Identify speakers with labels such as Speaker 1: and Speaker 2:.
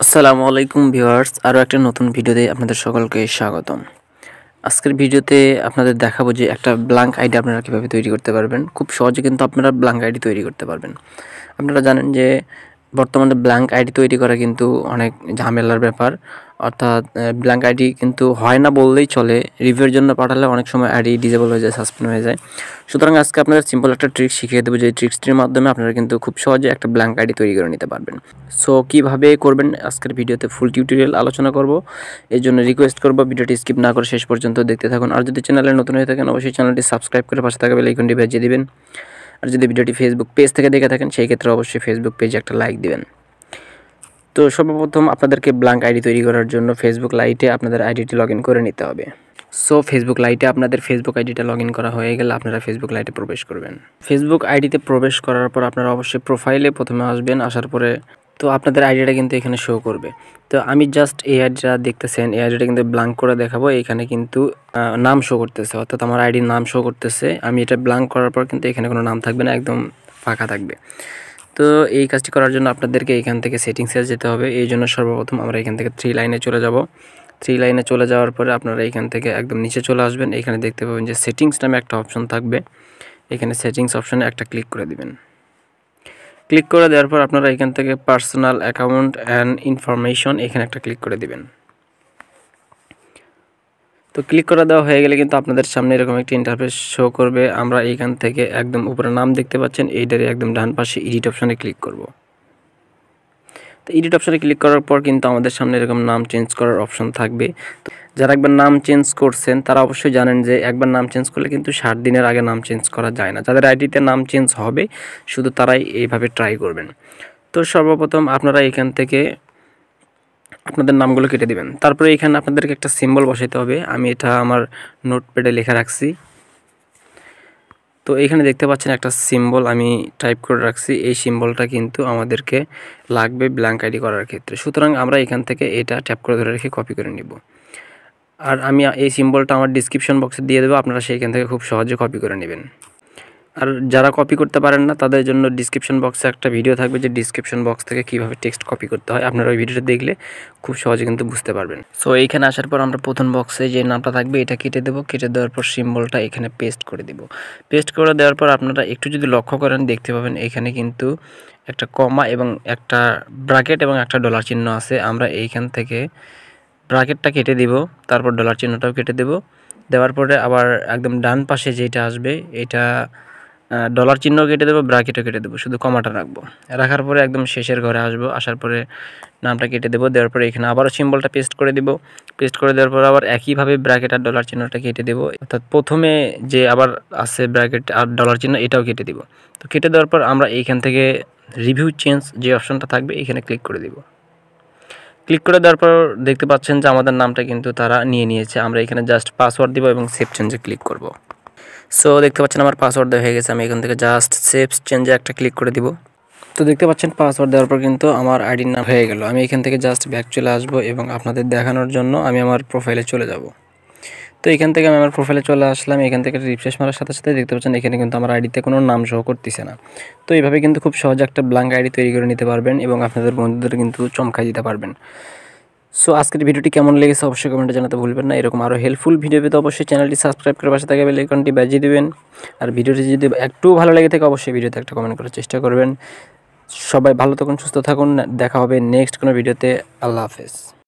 Speaker 1: আসসালামু আলাইকুম ভিউয়ার্স, আরও একটা নতুন ভিডিওতে আপনাদের সকলকে স্বাগতম। আজকের ভিডিওতে আপনাদের দেখাবো যে একটা ব্ল্যাঙ্ক আইডি আপনারা কীভাবে তৈরি করতে পারবেন। খুব সহজে কিন্তু আপনারা ব্ল্যাঙ্ক আইডি তৈরি করতে পারবেন। আপনারা জানেন যে বর্তমানে ব্ল্যাঙ্ক আইডি তৈরি করা কিন্তু অনেক ঝামেলার ব্যাপার। অর্থাৎ ব্ল্যাঙ্ক আইডি কিন্তু হয় না বললেই চলে। রিভিউয়ের জন্য পাঠালে অনেক সময় আইডি ডিসেবল হয়ে যায়, সাসপেন্ড হয়ে যায়। সুতরাং আজকে আপনাদের সিম্পল একটা ট্রিক শিখিয়ে দেবো, যে ট্রিক্সটির মাধ্যমে আপনারা কিন্তু খুব সহজে একটা ব্ল্যাঙ্ক আইডি তৈরি করে নিতে পারবেন। সো কীভাবে করবেন আজকের ভিডিওতে ফুল টিউটোরিয়াল আলোচনা করব। এই জন্য রিকোয়েস্ট করব ভিডিওটি স্কিপ না করে শেষ পর্যন্ত দেখতে থাকুন। আর যদি চ্যানেলে নতুন হয়ে থাকেন অবশ্যই চ্যানেলটি সাবস্ক্রাইব করে পাশে থাকা বেল আইকনটি বাজিয়ে দিবেন। আর যদি ভিডিওটি ফেসবুক পেজ থেকে দেখে থাকেন সেই ক্ষেত্রে অবশ্যই ফেসবুক পেজে একটা লাইক দিবেন। তো সর্বপ্রথম আপনাদেরকে ব্ল্যাঙ্ক আইডি তৈরি করার জন্য ফেসবুক লাইটে আপনাদের আইডিটি লগ ইন করে নিতে হবে। সো ফেসবুক লাইটে আপনাদের ফেসবুক আইডিটা লগ ইন করা হয়ে গেলে আপনারা ফেসবুক লাইটে প্রবেশ করবেন। ফেসবুক আইডিতে প্রবেশ করার পর আপনারা অবশ্যই প্রোফাইলে প্রথমে আসবেন। আসার পরে তো আপনাদের আইডিটা কিন্তু এখানে শো করবে। তো আমি জাস্ট এই আইডিটা দেখতেছেন, এই আইডিটা কিন্তু ব্ল্যাঙ্ক করে দেখাবো। এখানে কিন্তু নাম শো করতেছে, অর্থাৎ আমার আইডির নাম শো করতেছে। আমি এটা ব্ল্যাঙ্ক করার পর কিন্তু এখানে কোনো নাম থাকবে না, একদম ফাঁকা থাকবে। তো এই কাজটি করার জন্য আপনাদেরকে এখান থেকে সেটিংসে যেতে হবে। এই জন্য সর্বপ্রথম আমরা এখান থেকে 3 লাইনে চলে যাব। 3 লাইনে চলে যাওয়ার পরে আপনারা এখান থেকে একদম নিচে চলে আসবেন। এখানে দেখতে পাবেন যে সেটিংস নামে একটা অপশন থাকবে। এখানে সেটিংস অপশনে একটা ক্লিক করে দিবেন। ক্লিক করে দেওয়ার পর আপনারা এখান থেকে পার্সোনাল অ্যাকাউন্ট অ্যান্ড ইনফরমেশন এখানে একটা ক্লিক করে দিবেন। তো ক্লিক করে দেওয়া হয়ে গেলে কিন্তু আপনাদের সামনে এরকম একটি ইন্টারফেস শো করবে। আমরা এখান থেকে একদম উপরে নাম দেখতে পাচ্ছেন, এইটারে একদম ডান পাশে এডিট অপশনে ক্লিক করব। তো এডিট অপশনে ক্লিক করার পর কিন্তু আমাদের সামনে এরকম নাম চেঞ্জ করার অপশন থাকবে। তো যারা একবার নাম চেঞ্জ করছেন তারা অবশ্যই জানেন যে একবার নাম চেঞ্জ করলে কিন্তু 60 দিনের আগে নাম চেঞ্জ করা যায় না। যাদের আইডিতে নাম চেঞ্জ হবে শুধু তারাই এইভাবে ট্রাই করবেন। তো সর্বপ্রথম আপনারা এখান থেকে আপনাদের নামগুলো কেটে দিবেন। তারপরে এখানে আপনাদেরকে একটা সিম্বল বসাতে হবে। আমি এটা আমার নোটপ্যাডে লেখা রাখছি। তো এখানে দেখতে পাচ্ছেন একটা সিম্বল আমি টাইপ করে রাখছি। এই সিম্বলটা কিন্তু আমাদেরকে লাগবে ব্ল্যাঙ্ক আইডি করার ক্ষেত্রে। সুতরাং আমরা এখান থেকে এটা ট্যাপ করে ধরে রেখে কপি করে নিব। আর আমি এই সিম্বলটা আমার ডিসক্রিপশন বক্সে দিয়ে দেবো, আপনারা সেইখান থেকে খুব সহজে কপি করে নেবেন। আর যারা কপি করতে পারেন না তাদের জন্য ডিসক্রিপশন বক্সে একটা ভিডিও থাকবে, যে ডিসক্রিপশন বক্স থেকে কীভাবে টেক্সট কপি করতে হয়। আপনারা ওই ভিডিওটা দেখলে খুব সহজে কিন্তু বুঝতে পারবেন। সো এইখানে আসার পর আমরা প্রথম বক্সে যে নামটা থাকবে এটা কেটে দেবো। কেটে দেওয়ার পর সিম্বলটা এখানে পেস্ট করে দেব। পেস্ট করে দেওয়ার পর আপনারা একটু যদি লক্ষ্য করেন দেখতে পাবেন এখানে কিন্তু একটা কমা এবং একটা ব্র্যাকেট এবং একটা ডলার চিহ্ন আছে। আমরা এইখান থেকে ব্র্যাকেটটা কেটে দিব, তারপর ডলার চিহ্নটাও কেটে দেব। দেওয়ার পরে আবার একদম ডান পাশে যেটা আসবে এটা ডলার চিহ্ন কেটে দেবো, ব্র্যাকেটও কেটে দেবো, শুধু কমাটা রাখবো। রাখার পরে একদম শেষের ঘরে আসবো। আসার পরে নামটা কেটে দেবো। দেওয়ার পরে এখানে আবারও সিম্বলটা পেস্ট করে দিব। পেস্ট করে দেওয়ার পর আবার একইভাবে ব্র্যাকেট আর ডলার চিহ্নটা কেটে দেবো। অর্থাৎ প্রথমে যে আবার আছে ব্র্যাকেট আর ডলার চিহ্ন এটাও কেটে দিব। তো কেটে দেওয়ার পর আমরা এইখান থেকে রিভিউ চেঞ্জ যে অপশনটা থাকবে এখানে ক্লিক করে দিব। ক্লিক করে দেওয়ার পর দেখতে পাচ্ছেন যে আমাদের নামটা কিন্তু তারা নিয়ে নিয়েছে। আমরা এখানে জাস্ট পাসওয়ার্ড দিব এবং সেভ চেঞ্জে ক্লিক করব। সো দেখতে পাচ্ছেন আমার পাসওয়ার্ড দেওয়া হয়ে গেছে। আমি এখান থেকে জাস্ট সেভ চেঞ্জে একটা ক্লিক করে দিব। তো দেখতে পাচ্ছেন পাসওয়ার্ড দেওয়ার পর কিন্তু আমার আইডির নাম হয়ে গেল। আমি এখান থেকে জাস্ট ব্যাক চলে আসবো এবং আপনাদের দেখানোর জন্য আমি আমার প্রোফাইলে চলে যাব। তো এখান থেকে আমি আমার প্রোফাইলে চলে আসলাম। এখান থেকে রিফ্রেশ মারার সাথে সাথে দেখতে পাচ্ছেন এখানে কিন্তু আমার আইডিতে কোনো নাম শো করতেছে না। তো এইভাবে কিন্তু খুব সহজে একটা ব্ল্যাঙ্ক আইডি তৈরি করে নিতে পারবেন এবং আপনাদের বন্ধুদের কিন্তু চমকাই দিতে পারবেন। সো আজকের ভিডিওটি কেমন লেগেছে অবশ্যই কমেন্টে জানাতে ভুলবেন না। এরকম আরও হেল্পফুল ভিডিও পেতে অবশ্যই চ্যানেলটি সাবস্ক্রাইব করে পাশে থাকা বেল আইকনটি বাজিয়ে দিবেন। আর ভিডিওটি যদি একটু ভালো লেগে থাকে অবশ্যই ভিডিওতে একটা কমেন্ট করার চেষ্টা করবেন। সবাই ভালো থাকুন, সুস্থ থাকুন। দেখা হবে নেক্সট কোনো ভিডিওতে। আল্লাহ হাফেজ।